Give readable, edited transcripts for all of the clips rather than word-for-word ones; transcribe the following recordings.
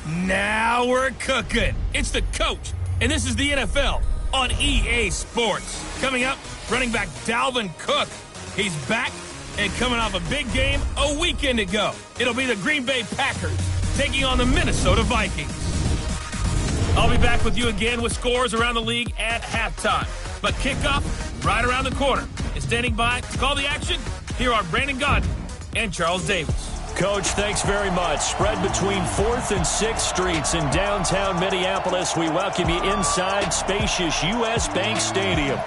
Now we're cooking. It's the coach, and this is the NFL on EA Sports. Coming up, running back Dalvin Cook. He's back and coming off a big game a weekend ago. It'll be the Green Bay Packers taking on the Minnesota Vikings. I'll be back with you again with scores around the league at halftime. But kickoff right around the corner. And standing by to call the action, here are Brandon Gaudin and Charles Davis. Coach, thanks very much. Spread between 4th and 6th Streets in downtown Minneapolis. We welcome you inside spacious U.S. Bank Stadium.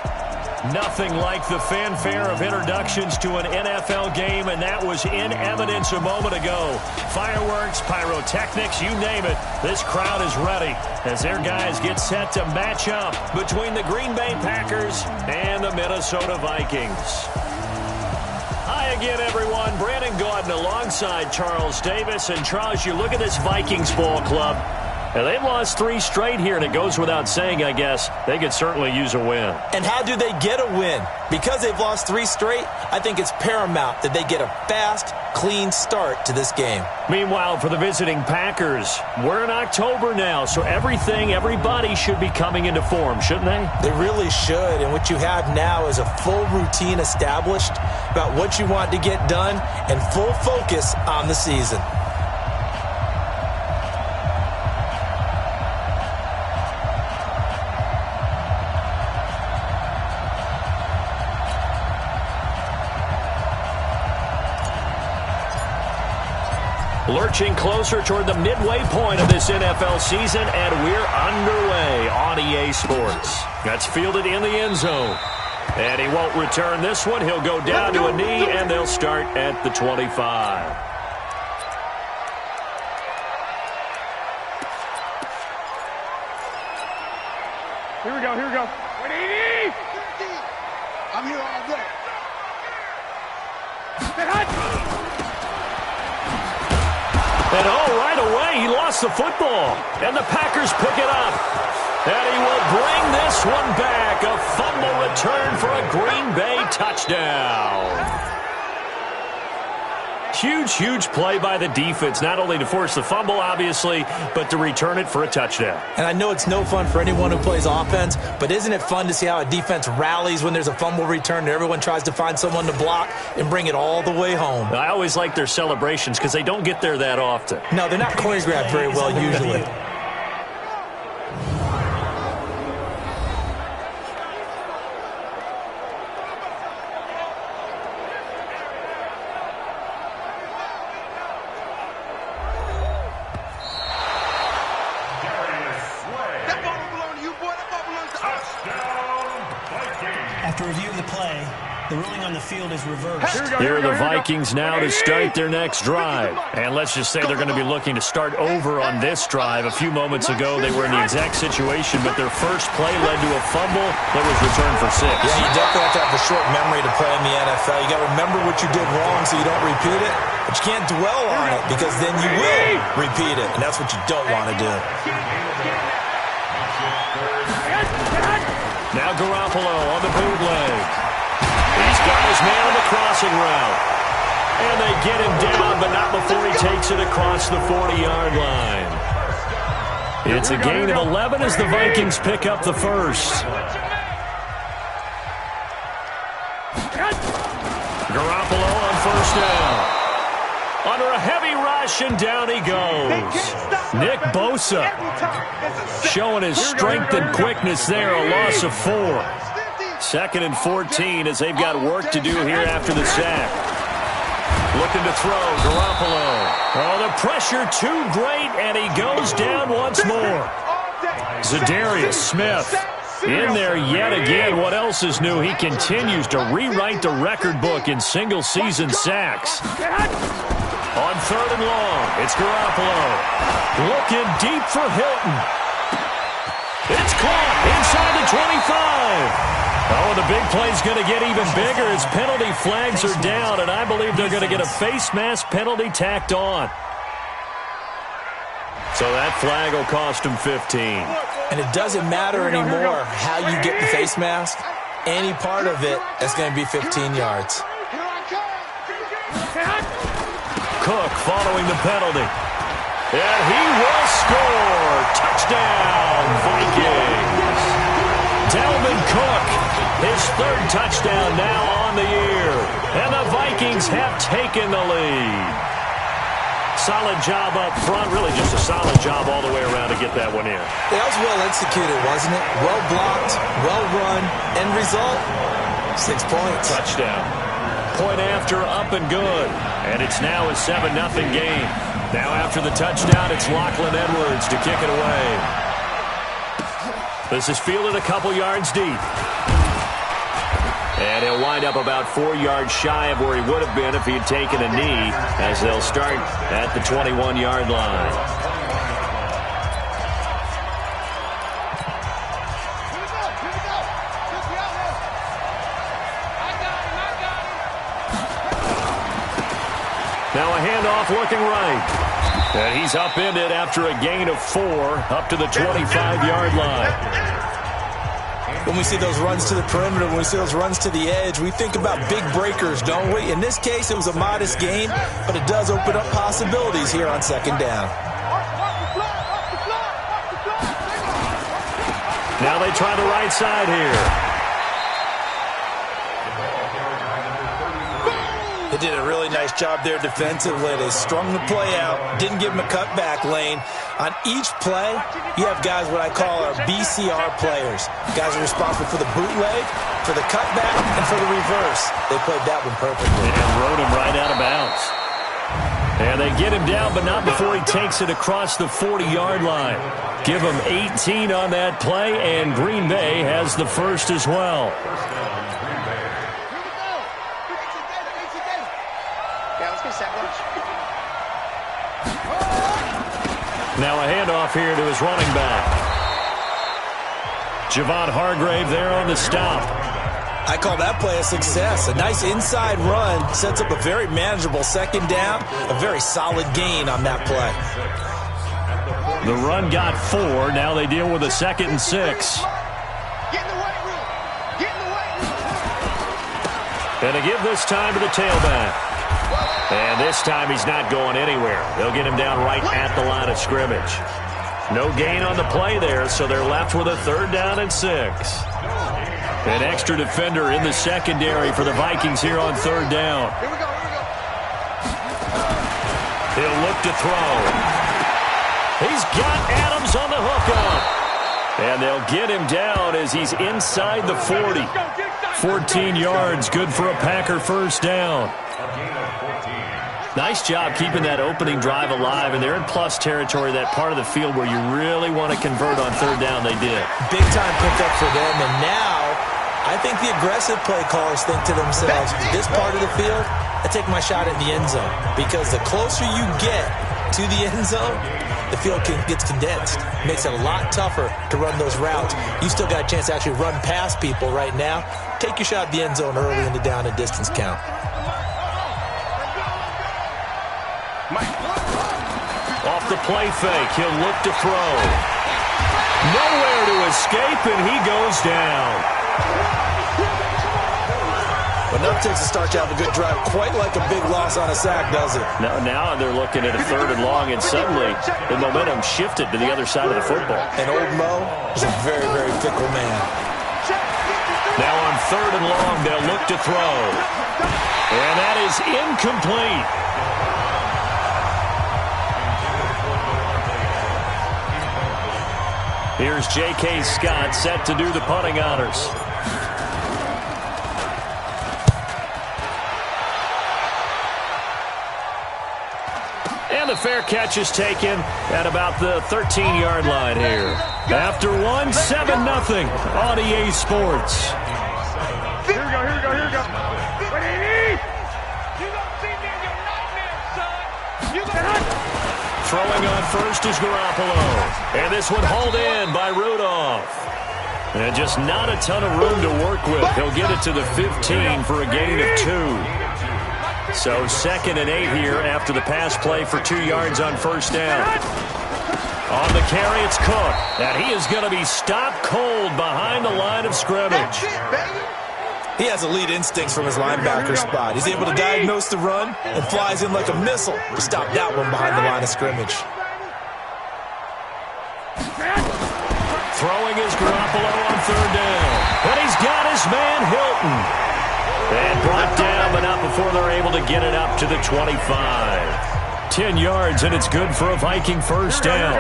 Nothing like the fanfare of introductions to an NFL game, and that was in evidence a moment ago. Fireworks, pyrotechnics, you name it. This crowd is ready as their guys get set to match up between the Green Bay Packers and the Minnesota Vikings. Hi again, everyone. Brandon Gaudin alongside Charles Davis. And Charles, you look at this Vikings ball club, and they've lost 3 straight here, and it goes without saying, I guess, they could certainly use a win. And how do they get a win? Because they've lost 3 straight, I think it's paramount that they get a fast, clean start to this game. Meanwhile, for the visiting Packers, we're in October now, so everybody should be coming into form, shouldn't they? They really should, and what you have now is a full routine established about what you want to get done and full focus on the season. Lurching closer toward the midway point of this NFL season, and we're underway on EA Sports. That's fielded in the end zone. And he won't return this one. He'll go down to a knee, and they'll start at the 25. Here we go. 180! I'm here all day. And right away, he lost the football. And the Packers pick it up. And he will bring this one back. A fumble return for a Green Bay touchdown. Huge play by the defense, not only to force the fumble, obviously, but to return it for a touchdown. And I know it's no fun for anyone who plays offense, but isn't it fun to see how a defense rallies when there's a fumble return and everyone tries to find someone to block and bring it all the way home? I always like their celebrations because they don't get there that often. No, they're not choreographed very well usually. After reviewing the play, the ruling on the field is reversed. Here are the Vikings now to start their next drive. And let's just say they're going to be looking to start over on this drive. A few moments ago, they were in the exact situation, but their first play led to a fumble that was returned for 6. Yeah, you definitely have to have a short memory to play in the NFL. You got to remember what you did wrong so you don't repeat it, but you can't dwell on it because then you will repeat it, and that's what you don't want to do. Now Garoppolo on the bootleg. These guys man the crossing route. And they get him down, but not before he takes it across the 40-yard line. It's a gain of 11 as the Vikings pick up the first. Garoppolo on first down. Under a heavy rush, and down he goes. Nick Bosa showing his strength and quickness there, a loss of 4. 2nd and 14 as they've got work to do here after the sack. Looking to throw, Garoppolo. Oh, the pressure too great, and he goes down once more. Zadarius Smith in there yet again. What else is new? He continues to rewrite the record book in single-season sacks. On 3rd and long, it's Garoppolo. Looking deep for Hilton. It's caught inside the 25. Oh, the big play's going to get even bigger as penalty flags are down, and I believe they're going to get a face mask penalty tacked on. So that flag will cost him 15. And it doesn't matter anymore how you get the face mask. Any part of it, that's going to be 15 yards. Cook following the penalty. And he will score. Touchdown, Vikings. Dalvin Cook, his third touchdown now on the year. And the Vikings have taken the lead. Solid job up front. Really just a solid job all the way around to get that one in. Yeah, that was well executed, wasn't it? Well blocked, well run. End result, 6 points. Touchdown. Point after, up and good. And it's now a 7-0 game. Now after the touchdown, it's Lachlan Edwards to kick it away. This is fielded a couple yards deep. And he'll wind up about 4 yards shy of where he would have been if he had taken a knee, as they'll start at the 21-yard line. Now a handoff looking right. And he's upended after a gain of 4 up to the 25-yard line. When we see those runs to the perimeter, when we see those runs to the edge, we think about big breakers, don't we? In this case, it was a modest gain, but it does open up possibilities here on second down. Now they try the right side here. They did a really nice job there defensively. They strung the play out, didn't give him a cutback lane. On each play, you have guys what I call our BCR players. Guys are responsible for the bootleg, for the cutback, and for the reverse. They played that one perfectly. And rode him right out of bounds. And they get him down, but not before he takes it across the 40-yard line. Give him 18 on that play, and Green Bay has the first as well. Now a handoff here to his running back. Javon Hargrave there on the stop. I call that play a success. A nice inside run sets up a very manageable second down. A very solid gain on that play. The run got 4. Now they deal with a 2nd and 6. Get in the weight room. Get in the weight room. And to give this time to the tailback. And this time he's not going anywhere. They'll get him down right at the line of scrimmage. No gain on the play there, so they're left with a 3rd down and 6. An extra defender in the secondary for the Vikings here on 3rd down. Here we go, here we go. He'll look to throw. He's got Adams on the hookup. And they'll get him down as he's inside the 40. 14 yards, good for a Packer first down. Nice job keeping that opening drive alive, and they're in plus territory, that part of the field where you really want to convert on 3rd down. They did. Big time pickup for them, and now I think the aggressive play callers think to themselves, this part of the field, I take my shot at the end zone, because the closer you get to the end zone, the field gets condensed. Makes it a lot tougher to run those routes. You still got a chance to actually run past people right now. Take your shot at the end zone early in the down and distance count. Off the play fake, he'll look to throw. Nowhere to escape, and he goes down. But enough takes to start you have a good drive. Quite like a big loss on a sack, does it? Now they're looking at a 3rd and long, and suddenly the momentum shifted to the other side of the football. And old Mo is a very, very fickle man. Now on 3rd and long, they'll look to throw. And that is incomplete. Here's J.K. Scott set to do the punting honors. And the fair catch is taken at about the 13-yard line here. After one, 7-0 on EA Sports. Here we go, here we go, here we go. What do you need? You gonna see me in your nightmare, son. You gonna... Throwing on first is Garoppolo. And this one hauled in by Rudolph. And just not a ton of room to work with. He'll get it to the 15 for a gain of 2. So 2nd and 8 here after the pass play for 2 yards on 1st down. On the carry, it's Cook. And he is going to be stopped cold behind the line of scrimmage. He has elite instincts from his linebacker spot. He's able to diagnose the run and flies in like a missile to stop that one behind the line of scrimmage. Throwing is Garoppolo on third down. And he's got his man Hilton. And brought down, but not before they're able to get it up to the 25. 10 yards, and it's good for a Viking first down.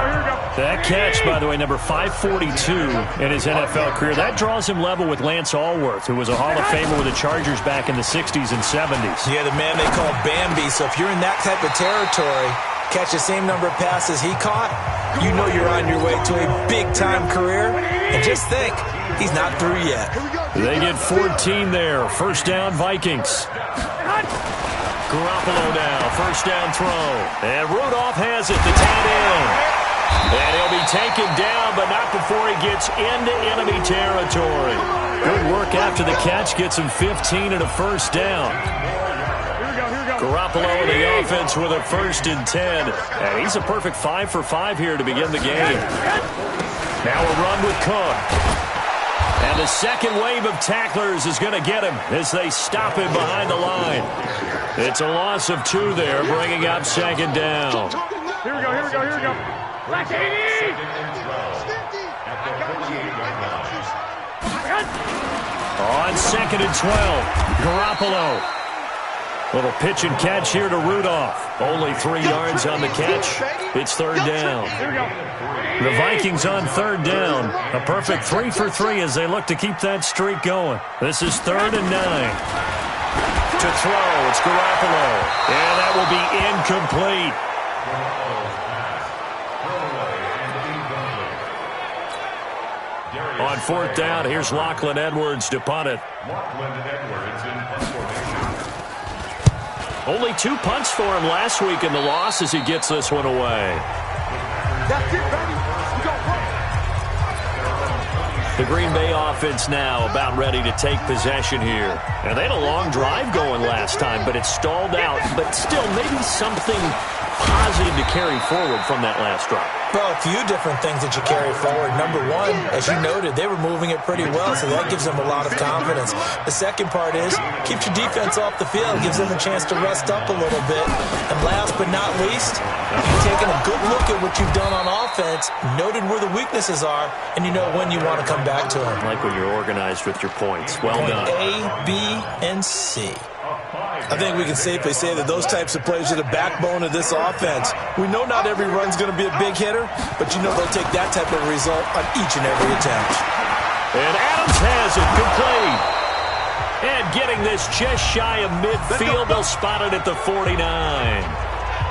That catch, by the way, number 542 in his NFL career. That draws him level with Lance Allworth, who was a Hall of Famer with the Chargers back in the 60s and 70s. Yeah, the man they call Bambi. So if you're in that type of territory, catch the same number of passes he caught, you know you're on your way to a big-time career. And just think, he's not through yet. They get 14 there. First down, Vikings. Garoppolo now, first down throw. And Rudolph has it, the tight end. And he'll be taken down, but not before he gets into enemy territory. Good work after the catch, gets him 15 and a first down. Garoppolo and the offense with a 1st and 10. And he's a perfect 5 for 5 here to begin the game. Now a run with Cook. And the second wave of tacklers is going to get him as they stop him behind the line. It's a loss of 2 there, bringing up second down. Here we go. Black 80! On 2nd and 12, Garoppolo. Little pitch and catch here to Rudolph. Only 3 yards on the catch. It's third down. The Vikings on third down. A perfect 3 for 3 as they look to keep that streak going. This is 3rd and 9. To throw, it's Garoppolo. And that will be incomplete. On 4th down, here's Lachlan Edwards to punt it. Only 2 punts for him last week in the loss as he gets this one away. That's it, baby. We gon' run. The Green Bay offense now about ready to take possession here. And they had a long drive going last time, but it stalled out. But still, maybe something positive to carry forward from that last drive. Well, a few different things that you carry forward. Number one, as you noted, they were moving it pretty well, so that gives them a lot of confidence. The second part is, keeps your defense off the field, gives them a chance to rest up a little bit. And last but not least, you've taken a good look at what you've done on offense, noted where the weaknesses are, and you know when you want to come back to them. Like when you're organized with your points. Well done. A, B, and C. I think we can safely say that those types of plays are the backbone of this offense. We know not every run's going to be a big hitter, but you know they'll take that type of result on each and every attempt. And Adams has it complete. And getting this just shy of midfield, they'll spot it at the 49.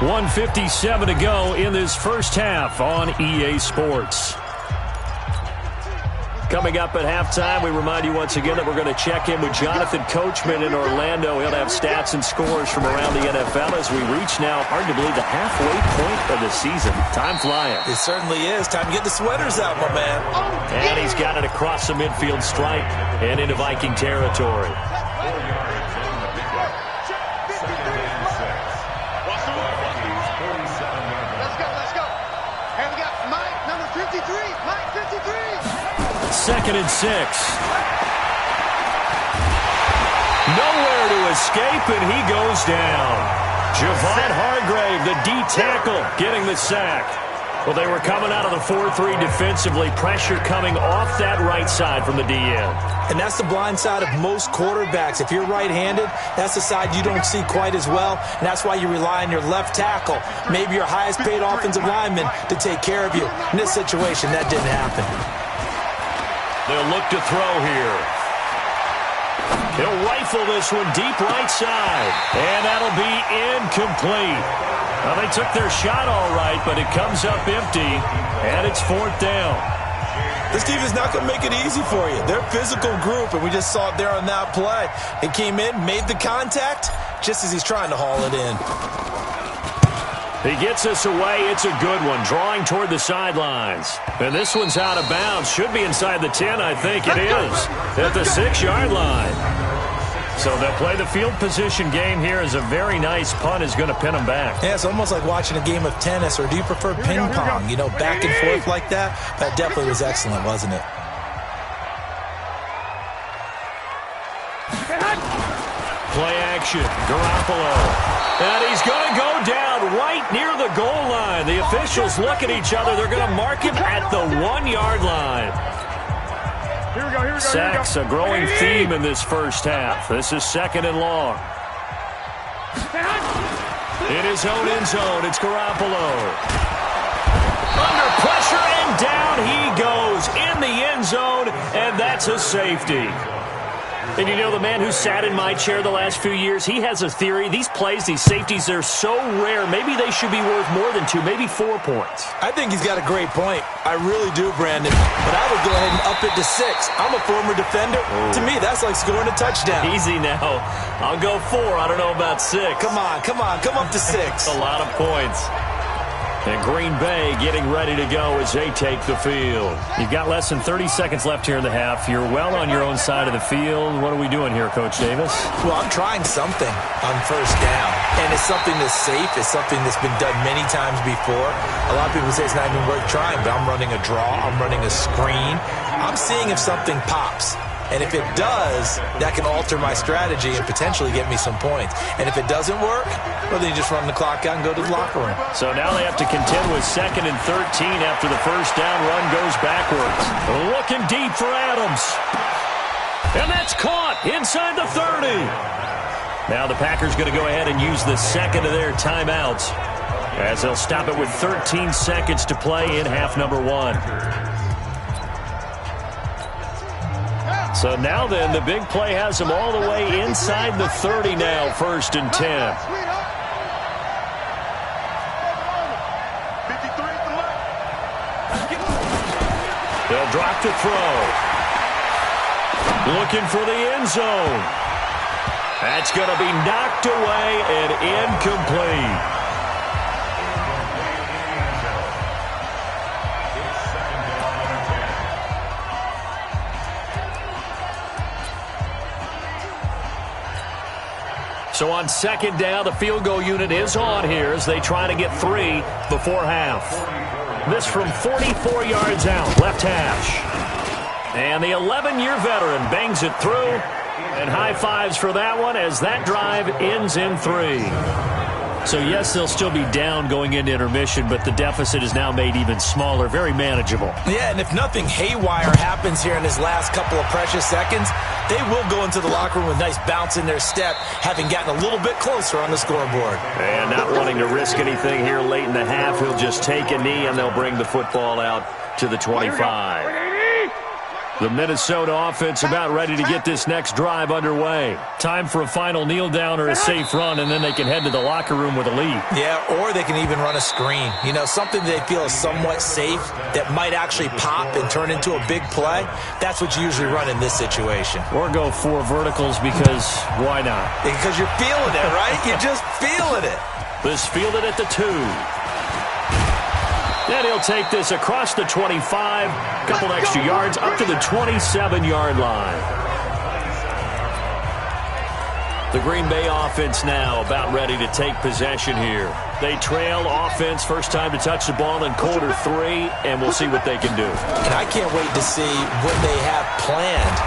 1:57 to go in this first half on EA Sports. Coming up at halftime, we remind you once again that we're going to check in with Jonathan Coachman in Orlando. He'll have stats and scores from around the NFL as we reach now, hard to believe, the halfway point of the season. Time flying. It certainly is. Time to get the sweaters out, my man. And he's got it across the midfield stripe and into Viking territory. Let's go. And we got Mike, number 53. Mike, 53. 2nd and 6. Nowhere to escape, and he goes down. Javon Hargrave, the D tackle, getting the sack. Well, they were coming out of the 4-3 defensively. Pressure coming off that right side from the DN. And that's the blind side of most quarterbacks. If you're right-handed, that's the side you don't see quite as well, and that's why you rely on your left tackle, maybe your highest-paid offensive lineman, to take care of you. In this situation, that didn't happen. They'll look to throw here. He'll rifle this one deep right side. And that'll be incomplete. Well, they took their shot all right, but it comes up empty. And it's 4th down. This team is not going to make it easy for you. They're a physical group, and we just saw it there on that play. It came in, made the contact, just as he's trying to haul it in. He gets us away. It's a good one, drawing toward the sidelines. And this one's out of bounds. Should be inside the 10, I think it is, at the 6-yard line. So they'll play the field position game here as a very nice punt is going to pin them back. Yeah, it's almost like watching a game of tennis, or do you prefer ping pong? You know, back and forth like that? That definitely was excellent, wasn't it? Play action. Garoppolo. And he's going to go down right near the goal line. The officials look at each other. They're going to mark him at the 1-yard line. Here we go. Sacks, a growing theme in this first half. This is 2nd and long. In his own end zone, it's Garoppolo. Under pressure, and down he goes in the end zone, and that's a safety. And you know, the man who sat in my chair the last few years, he has a theory. These plays, these safeties, they're so rare. Maybe they should be worth more than 2, maybe 4 points. I think he's got a great point. I really do, Brandon. But I would go ahead and up it to 6. I'm a former defender. Ooh. To me, that's like scoring a touchdown. Easy now. I'll go 4. I don't know about 6. Come on. Come up to 6. A lot of points. And Green Bay getting ready to go as they take the field. You've got less than 30 seconds left here in the half. You're well on your own side of the field. What are we doing here, Coach Davis? Well, I'm trying something on first down. And it's something that's safe. It's something that's been done many times before. A lot of people say it's not even worth trying, but I'm running a draw. I'm running a screen. I'm seeing if something pops. And if it does, that can alter my strategy and potentially get me some points. And if it doesn't work, well, then you just run the clock out and go to the locker room. So now they have to contend with 2nd and 13 after the first down run goes backwards. Looking deep for Adams. And that's caught inside the 30. Now the Packers going to go ahead and use the second of their timeouts as they'll stop it with 13 seconds to play in half number 1. So now then, the big play has them all the way inside the 30 now, 1st and 10. They'll drop to throw. Looking for the end zone. That's going to be knocked away and incomplete. So on 2nd down, the field goal unit is on here as they try to get 3 before half. This from 44 yards out, left hash. And the 11-year veteran bangs it through. And high fives for that one as that drive ends in 3. So yes, they'll still be down going into intermission, but the deficit is now made even smaller, very manageable. Yeah, and if nothing haywire happens here in his last couple of precious seconds, they will go into the locker room with nice bounce in their step, having gotten a little bit closer on the scoreboard. And not wanting to risk anything here late in the half, he'll just take a knee, and they'll bring the football out to the 25. The Minnesota offense about ready to get this next drive underway. Time for a final kneel down or a safe run, and then they can head to the locker room with a lead. Yeah, or they can even run a screen. You know, something they feel is somewhat safe that might actually pop and turn into a big play. That's what you usually run in this situation. Or go 4 verticals because why not? Because you're feeling it, right? You're just feeling it. This fielded at the 2. Then he'll take this across the 25, couple extra yards up to the 27-yard line. The Green Bay offense now about ready to take possession here. They trail offense, first time to touch the ball in quarter 3, and we'll see what they can do. And I can't wait to see what they have planned,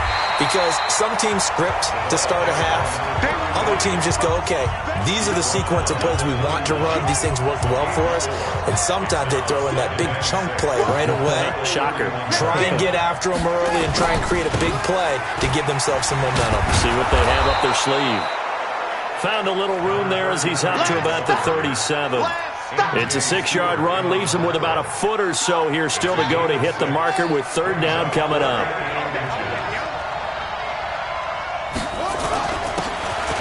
because some teams script to start a half. Other teams just go, okay, these are the sequence of plays we want to run. These things worked well for us. And sometimes they throw in that big chunk play right away. Shocker. Try and get after them early and try and create a big play to give themselves some momentum. See what they have up their sleeve. Found a little room there as he's up to about the 37. It's a 6-yard run, leaves him with about a foot or so here still to go to hit the marker with 3rd down coming up.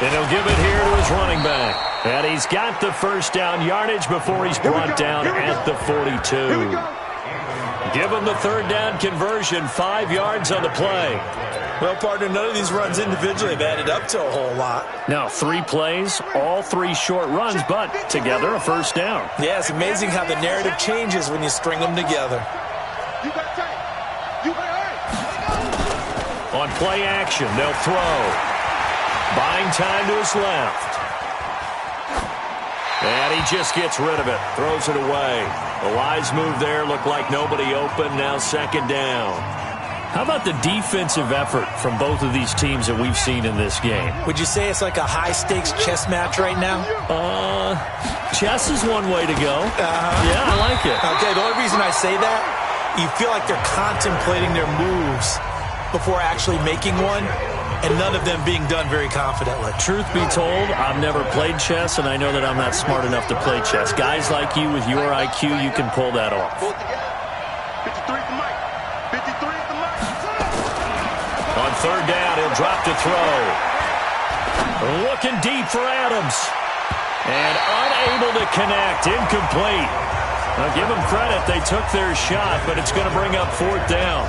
And he'll give it here to his running back. And he's got the first down yardage before he's brought down at the 42. Give him the 3rd down conversion, 5 yards on the play. Well, partner, none of these runs individually have added up to a whole lot. Now, 3 plays, all 3 short runs, but together a first down. Yeah, it's amazing how the narrative changes when you string them together. On play action, they'll throw. Buying time to his left. And he just gets rid of it. Throws it away. The wise move there. Looked like nobody open. Now 2nd down. How about the defensive effort from both of these teams that we've seen in this game? Would you say it's like a high-stakes chess match right now? Chess is one way to go. Yeah, I like it. Okay, the only reason I say that, you feel like they're contemplating their moves before actually making one, and none of them being done very confidently. Truth be told, I've never played chess, and I know that I'm not smart enough to play chess. Guys like you with your IQ, you can pull that off. 53 for Mike. 53 for Mike. On third down, he'll drop to throw. Looking deep for Adams. And unable to connect. Incomplete. Now, give them credit. They took their shot, but it's going to bring up fourth down.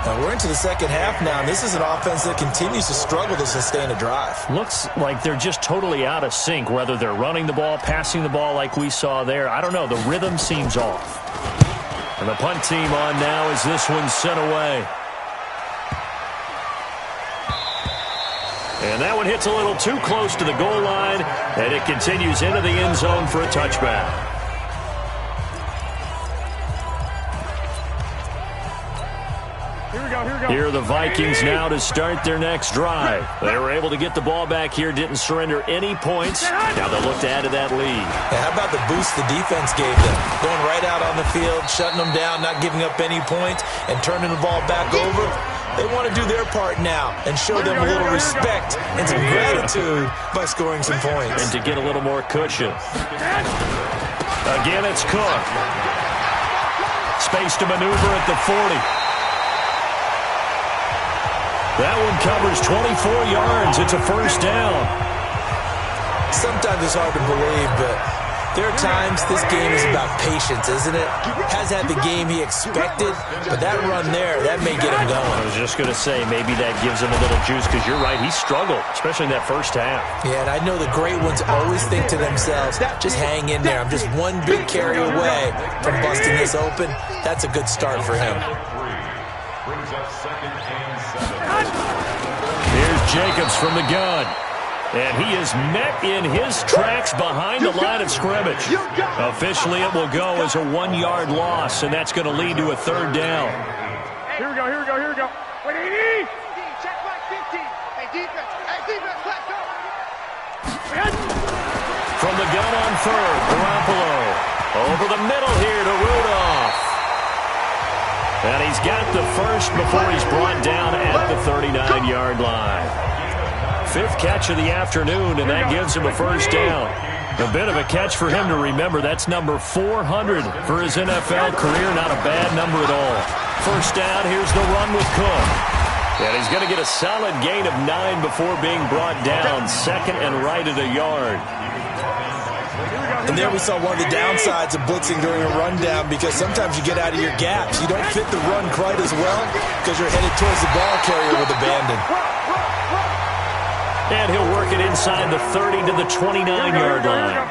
Now we're into the second half now, and this is an offense that continues to struggle to sustain a drive. Looks like they're just totally out of sync, whether they're running the ball, passing the ball like we saw there. I don't know. The rhythm seems off. And the punt team on now as this one's sent away. And that one hits a little too close to the goal line, and it continues into the end zone for a touchback. Here are the Vikings now to start their next drive. They were able to get the ball back here, didn't surrender any points. Now they'll look to add to that lead. Yeah, how about the boost the defense gave them? Going right out on the field, shutting them down, not giving up any points, and turning the ball back over. They want to do their part now and show them a little respect and some gratitude by scoring some points. And to get a little more cushion. Again, it's Cook. Space to maneuver at the 40. That one covers 24 yards. It's a first down. Sometimes it's hard to believe, but there are times this game is about patience, isn't it? Has had the game he expected, but that run there, that may get him going. I was just going to say, maybe that gives him a little juice, because you're right, he struggled, especially in that first half. Yeah, and I know the great ones always think to themselves, just hang in there. I'm just one big carry away from busting this open. That's a good start for him. Here's Jacobs from the gun. And he is met in his tracks behind the line of scrimmage. Officially, it will go as a 1-yard loss, and that's going to lead to a third down. Here we go, here we go, here we go. What do you need? Check back 15. Hey, defense, let's go. From the gun on third, Garoppolo. Over the middle here to Rudolph. And he's got the first before he's brought down at the 39-yard line. Fifth catch of the afternoon, and that gives him a first down. A bit of a catch for him to remember. That's number 400 for his NFL career. Not a bad number at all. First down, here's the run with Cook. And he's going to get a solid gain of 9 before being brought down. Second and right at a yard. And there we saw one of the downsides of blitzing during a rundown, because sometimes you get out of your gaps. You don't fit the run quite as well because you're headed towards the ball carrier with abandon. And he'll work it inside the 30 to the 29-yard line.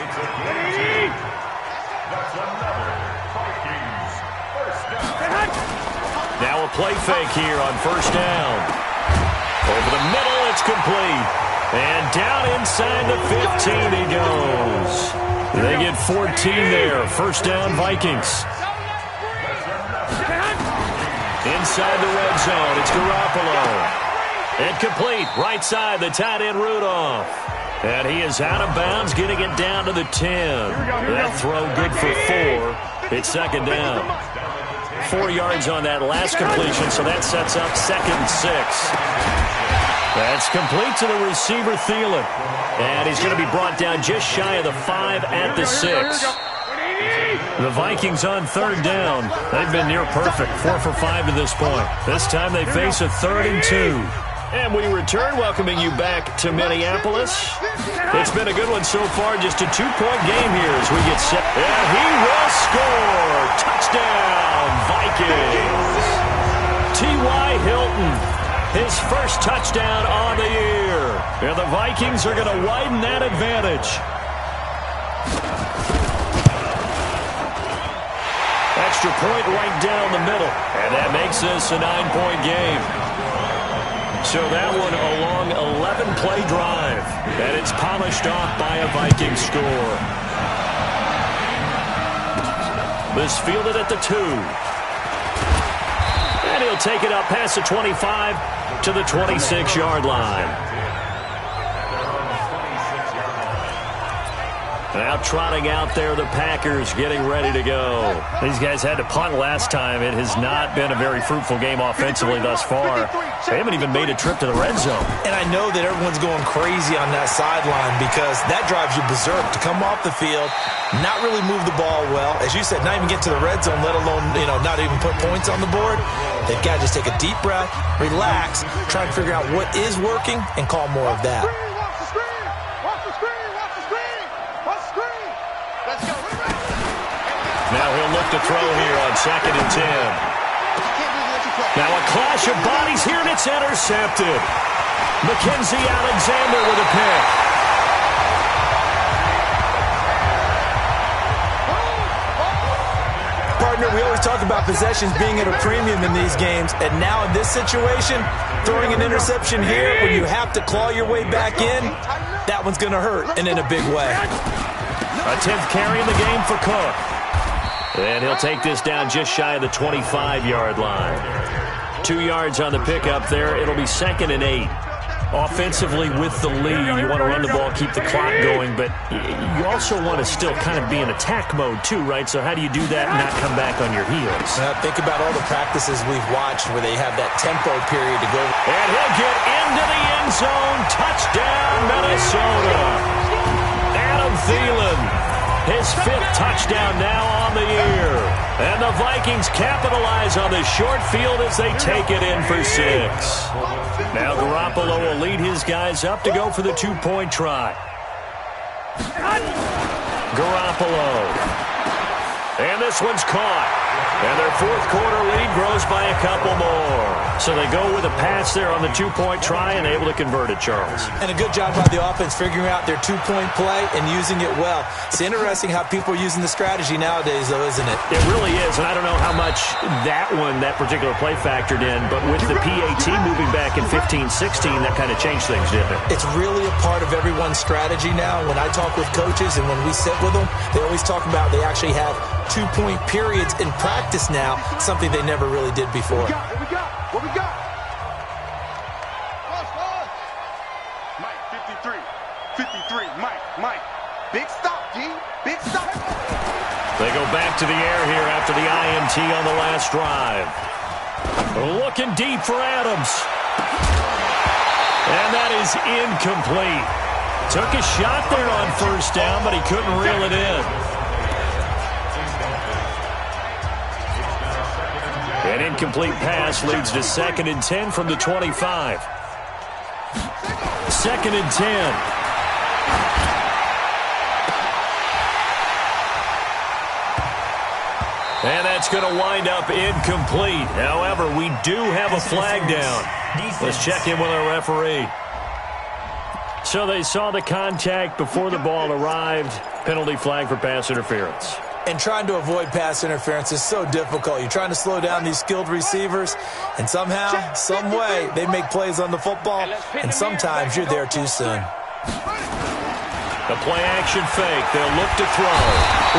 Now a play fake here on first down. Over the middle, it's complete. And down inside the 15 he goes. They get 14 there. First down, Vikings. Inside the red zone, it's Garoppolo. Incomplete, right side, the tight end Rudolph. And he is out of bounds, getting it down to the 10. That throw good for 4. It's second down. 4 yards on that last completion, so that sets up second and 6. That's complete to the receiver, Thielen. And he's going to be brought down just shy of the 5 at the 6. The Vikings on third down. They've been near perfect, 4 for 5 to this point. This time they face a 3rd and 2. And we return, welcoming you back to Minneapolis. It's been a good one so far, just a 2-point game here as we get set. And he will score! Touchdown, Vikings! T.Y. Hilton, his first touchdown on the year. And the Vikings are going to widen that advantage. Extra point right down the middle. And that makes this a 9-point game. So that one a long 11-play drive. And it's polished off by a Viking score. This fielded at the 2. And he'll take it up past the 25 to the 26-yard line. Now trotting out there, the Packers getting ready to go. These guys had to punt last time. It has not been a very fruitful game offensively thus far. They haven't even made a trip to the red zone. And I know that everyone's going crazy on that sideline because that drives you berserk to come off the field, not really move the ball well. As you said, not even get to the red zone, let alone, not even put points on the board. They've got to just take a deep breath, relax, try and figure out what is working, and call more of that. Now he'll look to throw here on 2nd and 10. Now a clash of bodies here, and it's intercepted. Mackenzie Alexander with a pick. Partner, we always talk about possessions being at a premium in these games, and now in this situation, throwing an interception here when you have to claw your way back in, that one's going to hurt, and in a big way. A 10th carry in the game for Cook. And he'll take this down just shy of the 25-yard line. 2 yards on the pickup there. It'll be 2nd and 8. Offensively with the lead, you want to run the ball, keep the clock going, but you also want to still kind of be in attack mode too, right? So how do you do that and not come back on your heels? Think about all the practices we've watched where they have that tempo period to go. And he'll get into the end zone. Touchdown, Minnesota. Adam Thielen. His 5th touchdown now on the year. And the Vikings capitalize on the short field as they take it in for 6. Now Garoppolo will lead his guys up to go for the 2-point try. Garoppolo. And this one's caught. And their 4th quarter lead grows by a couple more. So they go with a pass there on the 2-point try and able to convert it, Charles. And a good job by the offense figuring out their 2-point play and using it well. It's interesting how people are using the strategy nowadays, though, isn't it? It really is, and I don't know how much that particular play factored in, but with the PAT moving back in 15-16, that kind of changed things, didn't it? It's really a part of everyone's strategy now. When I talk with coaches and when we sit with them, they always talk about they actually have 2-point periods in practice now, something they never really did before. What we got? Mike, 53, Mike. Big stop, G. Big stop. They go back to the air here after the INT on the last drive. Looking deep for Adams. And that is incomplete. Took a shot there on 1st down, but he couldn't reel it in. An incomplete pass leads to 2nd and 10 from the 25. 2nd and 10. And that's going to wind up incomplete. However, we do have a flag down. Let's check in with our referee. So they saw the contact before the ball arrived. Penalty flag for pass interference. And trying to avoid pass interference is so difficult. You're trying to slow down these skilled receivers, and somehow, some way, they make plays on the football, and sometimes you're there too soon. The play-action fake. They'll look to throw.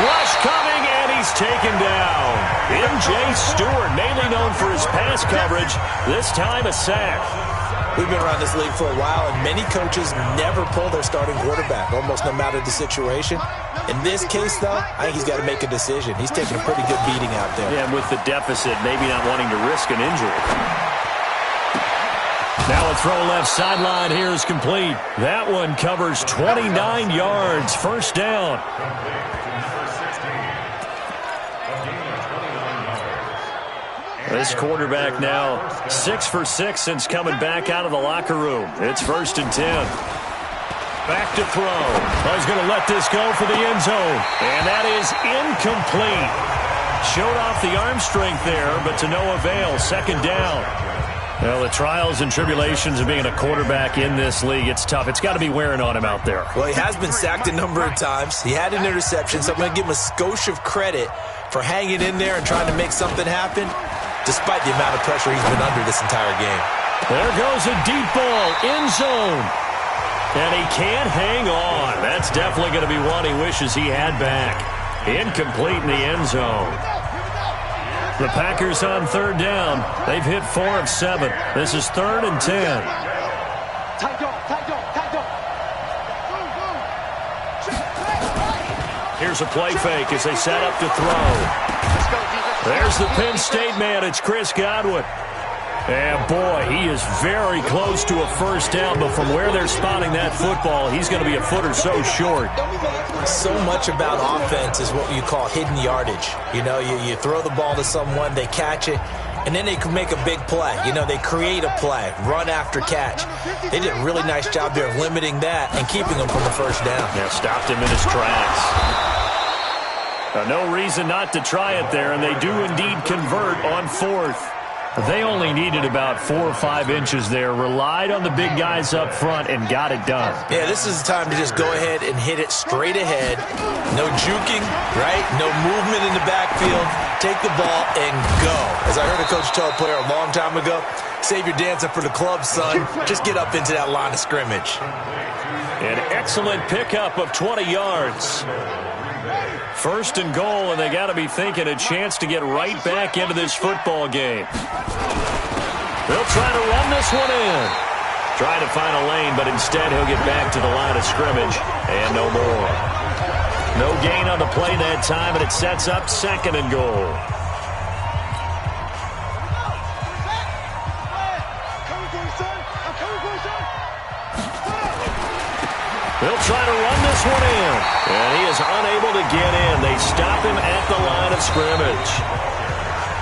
Rush coming, and he's taken down. M.J. Stewart, mainly known for his pass coverage, this time a sack. We've been around this league for a while, and many coaches never pull their starting quarterback, almost no matter the situation. In this case, though, I think he's got to make a decision. He's taking a pretty good beating out there. Yeah, and with the deficit, maybe not wanting to risk an injury. Now a throw left sideline here is complete. That one covers 29 yards. 1st down. This quarterback now 6 for 6 since coming back out of the locker room. It's 1st and 10. Back to throw. Oh, he's going to let this go for the end zone. And that is incomplete. Showed off the arm strength there, but to no avail. 2nd down. Well, the trials and tribulations of being a quarterback in this league, it's tough. It's got to be wearing on him out there. Well, he has been sacked a number of times. He had an interception, so I'm going to give him a skosh of credit for hanging in there and trying to make something happen, despite the amount of pressure he's been under this entire game. There goes a deep ball, end zone. And he can't hang on. That's definitely going to be one he wishes he had back. Incomplete in the end zone. The Packers on third down. They've hit 4 of 7. This is 3rd and 10. Here's a play fake as they set up to throw. There's the Penn State man. It's Chris Godwin. And, boy, he is very close to a first down, but from where they're spotting that football, he's going to be a foot or so short. So much about offense is what you call hidden yardage. You know, you throw the ball to someone, they catch it, and then they can make a big play. You know, they create a play, run after catch. They did a really nice job there of limiting that and keeping him from the first down. Yeah, stopped him in his tracks. No reason not to try it there, and they do indeed convert on 4th. They only needed about 4 or 5 inches there, relied on the big guys up front, and got it done. Yeah, this is the time to just go ahead and hit it straight ahead. No juking, right? No movement in the backfield. Take the ball and go. As I heard a coach tell a player a long time ago, save your dancing for the club, son. Just get up into that line of scrimmage. An excellent pickup of 20 yards. 1st and goal, and they got to be thinking a chance to get right back into this football game. They'll try to run this one in. Trying to find a lane, but instead he'll get back to the line of scrimmage, and no more. No gain on the play that time, and it sets up 2nd and goal. They'll try to run this one in, and he is unable to get in. They stop him at the line of scrimmage.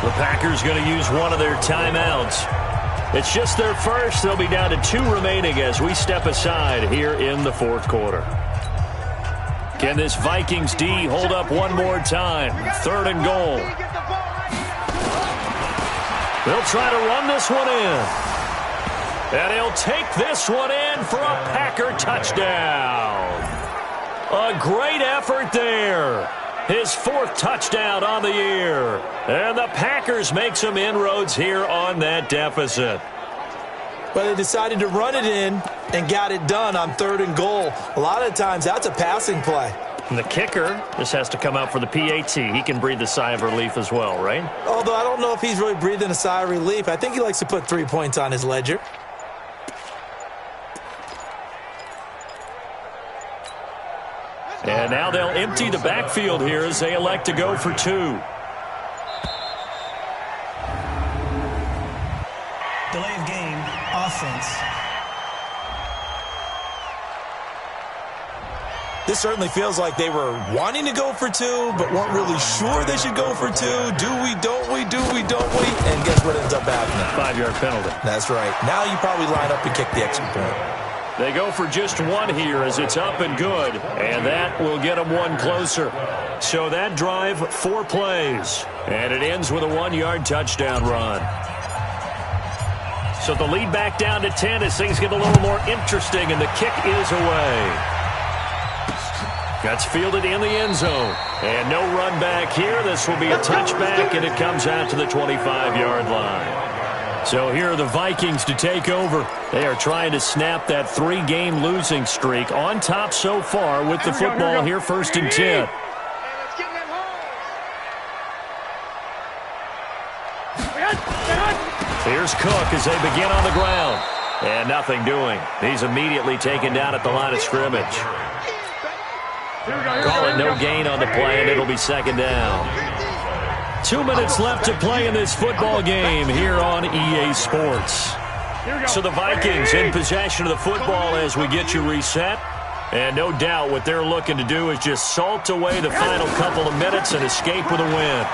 The Packers going to use one of their timeouts. It's just their first. They'll be down to 2 remaining as we step aside here in the 4th quarter. Can this Vikings D hold up one more time? 3rd and goal. They'll try to run this one in. And he'll take this one in for a Packer touchdown. A great effort there. His 4th touchdown on the year. And the Packers make some inroads here on that deficit. But they decided to run it in and got it done on 3rd and goal. A lot of times that's a passing play. And the kicker just has to come out for the PAT. He can breathe a sigh of relief as well, right? Although I don't know if he's really breathing a sigh of relief. I think he likes to put 3 points on his ledger. And now they'll empty the backfield here as they elect to go for 2. Delay of game, offense. This certainly feels like they were wanting to go for 2, but weren't really sure they should go for 2. Do we, don't we, do we, don't we? And guess what ends up happening? 5-yard penalty. That's right. Now you probably line up and kick the extra point. They go for just 1 here as it's up and good, and that will get them 1 closer. So that drive, 4 plays, and it ends with a 1-yard touchdown run. So the lead back down to 10 as things get a little more interesting, and the kick is away. That's fielded in the end zone, and no run back here. This will be a touchback, and it comes out to the 25-yard line. So here are the Vikings to take over. They are trying to snap that 3-game losing streak on top so far with the football here, 1st and 10. Here's Cook as they begin on the ground. And nothing doing. He's immediately taken down at the line of scrimmage. Call it no gain on the play, and it'll be 2nd down. 2 minutes left to play in this football game here on EA Sports. So the Vikings in possession of the football as we get you reset. And no doubt what they're looking to do is just salt away the final couple of minutes and escape with a win.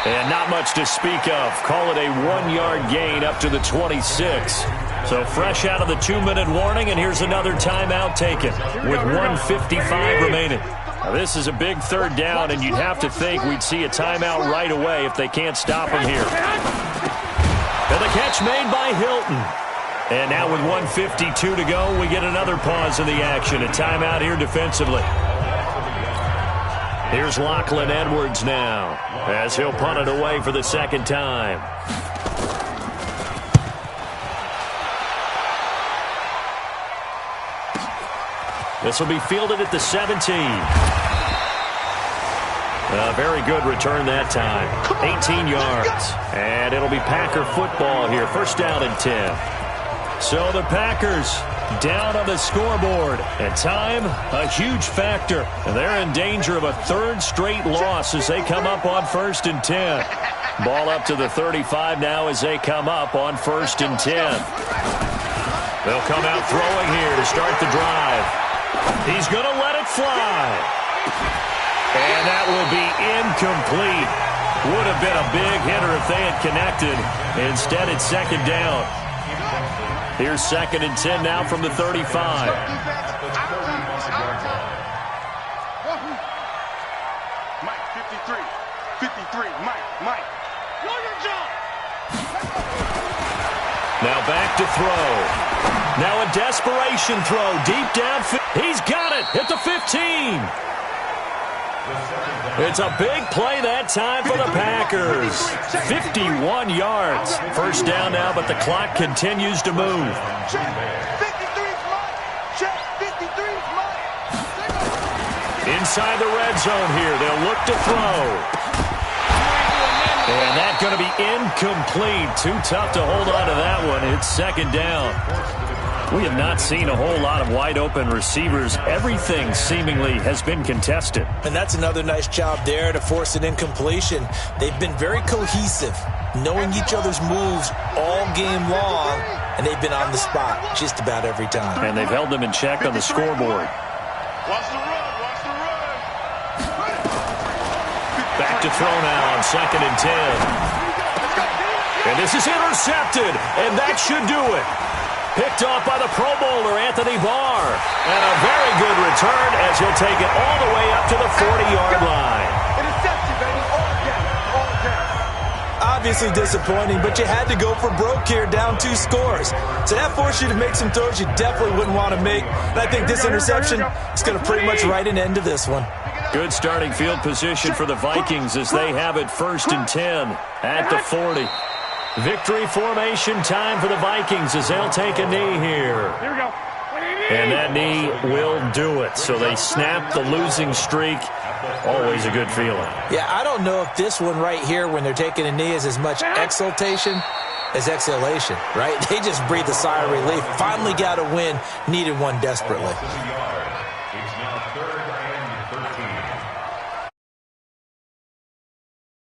And not much to speak of. Call it a 1-yard gain up to the 26. So fresh out of the 2-minute warning, and here's another timeout taken with 1:55 remaining. Now, this is a big 3rd down, and you'd have to think we'd see a timeout right away if they can't stop him here. And the catch made by Hilton. And now with 1:52 to go, we get another pause in the action. A timeout here defensively. Here's Lachlan Edwards now as he'll punt it away for the 2nd time. This will be fielded at the 17. A very good return that time. 18 yards. And it'll be Packer football here. First down and 10. So the Packers down on the scoreboard. And time, a huge factor. And they're in danger of a third straight loss as they come up on 1st and 10. Ball up to the 35 now as they come up on 1st and 10. They'll come out throwing here to start the drive. He's going to let it fly. And that will be incomplete. Would have been a big hitter if they had connected. Instead, it's second down. Here's 2nd and 10 now from the 35. Mike, 53. 53, Mike. Now back to throw. Now a desperation throw deep downfield. He's got it at the 15. It's a big play that time for the Packers. 51 yards. First down now, but the clock continues to move. Inside the red zone here. They'll look to throw. And that's going to be incomplete. Too tough to hold on to that one. It's second down. We have not seen a whole lot of wide-open receivers. Everything seemingly has been contested. And that's another nice job there to force an incompletion. They've been very cohesive, knowing each other's moves all game long, and they've been on the spot just about every time. And they've held them in check on the scoreboard. Watch the run. Back to throw now on 2nd and 10. And this is intercepted, and that should do it. Picked off by the Pro Bowler, Anthony Barr. And a very good return as he'll take it all the way up to the 40-yard line. Interception, baby. All down. Obviously disappointing, but you had to go for broke here, down 2 scores. So that forced you to make some throws you definitely wouldn't want to make. And I think this interception is going to pretty much write an end to this one. Good starting field position for the Vikings as they have it 1st and 10 at the 40. Victory formation time for the Vikings as they'll take a knee here. Here we go. And that knee will do it. So they snap the losing streak. Always a good feeling. Yeah, I don't know if this one right here when they're taking a knee is as much exultation as exhalation, right? They just breathe a sigh of relief. Finally got a win. Needed one desperately.